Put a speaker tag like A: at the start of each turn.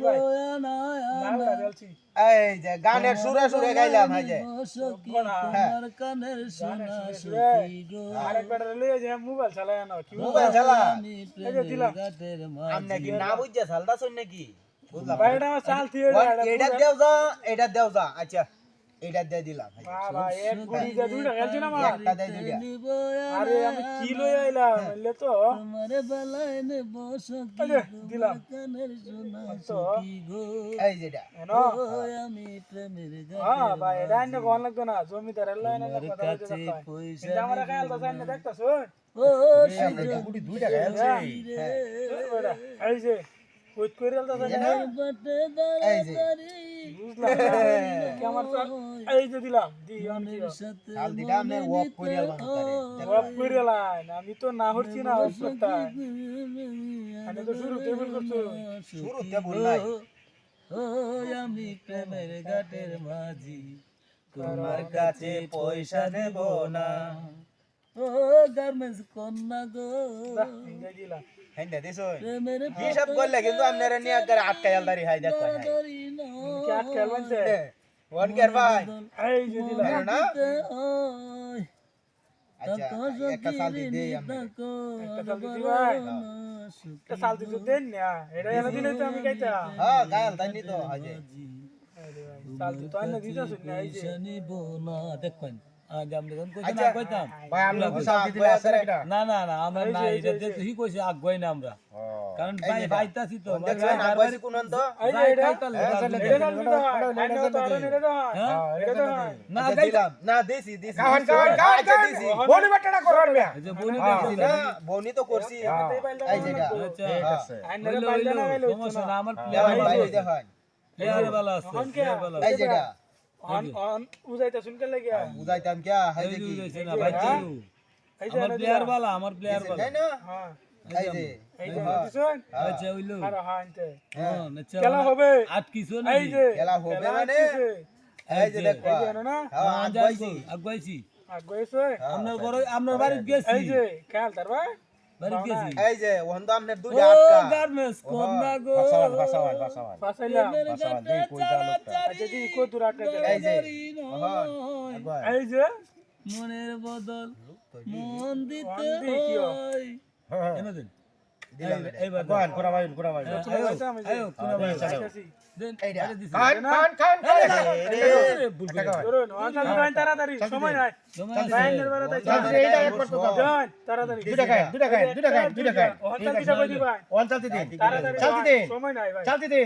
A: ভাই নালটা বলছি
B: এই যে গানের সুরে সুরে গাইলাম এই যে
C: তোমার কানের শোনা সখী গো
A: আরেকবার লইয়া যে মোবাইল চালায় না কি
B: মোবাইল চালা
C: আমি
A: এই যে দিলাম।
C: প্রেমের ঘাটের
B: আমনে কি
C: মাঝি
B: না বুঝছে সালদা শুন নাকি বুঝলাম
A: ভাই এটা আমার চাল থিয়ে
B: এটা দেও যা আচ্ছা এটা দিয়ে দিলাম
A: বাবা এক গুড়ি দিয়ে দুইটা খেলছি না মা
B: একটা দিয়ে দিলাম
C: নিব
A: আরে আমি কি লইয়া আইলাম এলে তো
C: তোমার বেলায় নেব সখী
A: এই যে, দিলাম।
C: কানের শোনা
A: তো।
C: সখী গো
B: এই যেটা
A: এনো
C: আমি প্রেমের
A: হ্যাঁ
C: ঘাটের
A: ভাই এটা আইনে কোন লাগতো না জমিদার লাইনে
C: তোমার
A: কথা বলতে
C: কাছে
A: দেখতাম
C: পয়সা
A: কিন্তু আমার খেয়াল তো সামনে দেখতাছ ওই
C: ও
B: এটা গুড়ি দুইটা গাইছে
A: বেটা এই যে কইত কইরা আলতা না
C: বাটে
B: এই যে
A: বুঝলাম কি আমার চাল এই যে দিলাম দি আমি দিও
C: সাথে
B: সাল দিটা আমনে ওয়াক কইরা বানাতারে
A: বাপ কইরা লাইন আমি তো না হচ্ছি না ওই কথা আমি তো শুরু টেবিল করছো
B: শুরুতে বল নাই
C: ও আমি প্রেমের ঘাটের মাঝি
B: তোমার কাছে পয়সা দেব না
C: ও গার্মেন্টস কন্যা গো
A: ইংরেজি দিলাম
B: হেন্দা দিছই
C: প্রেমের
B: হিসাব করলে কিন্তু আপনারা নিয়ে করে আটকায়াল দাঁড়ি হাই দেখো হাই
C: পাতারি না
A: কি আট খেলবানছে
B: ওয়ান কেয়ার ভাই
A: এই যে দিলাম
B: হ্যাঁ না
C: ওই
B: আচ্ছা একটা সাল দি দেই আমরা
A: একটা চাল দিছি ভাই একটা চাল দিছো দেন না এটা এনে দিলে তো আমি খাইতা
B: হ্যাঁ গায়াল দাইনি তো হাজে
A: আরে ভাই চাল দিতো আইনা দিতাছ না এই যে
C: নিব না দেখুন আজ আমরা কোন কইতাম
B: আচ্ছা।
C: কইতাম
B: ভাই আমরা সাল দিতে আছে এটা
C: না না না আমরা না এটা দেখতে হি কইছে আগুয়াই না আমরা কারণ ভাই ভাইতাছি তো
B: দেখছেন আবাসি কোন তো
A: এই যে এটা এটা চাল দিতো আইনা তো আরো নেড়ে দাও এটা তো
C: না
B: দিলাম না দেছি দিছি
D: কাহান
B: আচ্ছা দিছি
D: বনি বাটাটা করন মিয়া
C: এই যে বনি
B: দিছি না বনি তো করছি এই যেটা
C: আচ্ছা
A: আইনা পাইলা না গেলে
C: সমস্যা না আমার
B: দেখেন ভাই
C: প্লেয়ার
B: এই দেখেন
C: প্লেয়ার ভালো আছে
A: অন কে
C: player ভালো
B: এই যেটা
A: অন অন উজাইতা শুনতে লাগিয়া
B: বুঝাইতাম কি হাই দেখি
C: আছে না ভাই তো
A: এই যে
C: আমার প্লেয়ার ভালো আমার প্লেয়ার ভালো
B: তাই না
A: হ্যাঁ
B: এই যে
A: এই যে দিছেন
C: আচ্ছা হইলো
A: আর হ্যাঁ আনতে
C: হ্যাঁ নাচা
A: খেলা হবে
C: আট কিছু না
A: এই যে
B: খেলা হবে মানে
A: আটকিছে।
B: এই যে দেখো
A: এই যে না
B: হ্যাঁ আগাইছি
C: আগুয়াইছি
A: আগাইছে
C: আমরা বড় আমরা বাড়ি গেছি
A: এই যে খেয়াল তার ভাই
C: বাড়ি গেছি
B: এই যে ওহন তো আমনে
C: ও
B: দুইটা আটকা
C: গার্মেন্টস কন্যা গো
D: বাসাওয়ান
A: ফাসাইলাম
D: বাসাওয়ান দেই কই যা লোকটা
A: আচ্ছা দি কো দূর আটকাইতে
B: এই যে
A: এই যে
C: মনের বদল মন দিতে
A: মন দি কি হয়?
C: হয় এনে দেন
B: দিলাম
C: এইবার
D: কোন কোরা ভাই
C: আয়ো আয়ো কোন ভাই
A: আইতাছি
C: দেন
B: এইটা।
C: আরে দিছি
D: খান
C: ভুল করে
A: ধরুন ওয়ান্টাল দাইন তাড়াতাড়ি সময় নাই দাইন নির্বারে তাই
D: এইটা একবার তো
A: দাইন তাড়াতাড়ি
D: দুইটা খায়
A: ওয়ান্টাল দিটা কই দিবা
D: ওয়ান চালতে দে
A: তাড়াতাড়ি
D: চালতে দে
A: সময় নাই ভাই
D: চালতে দে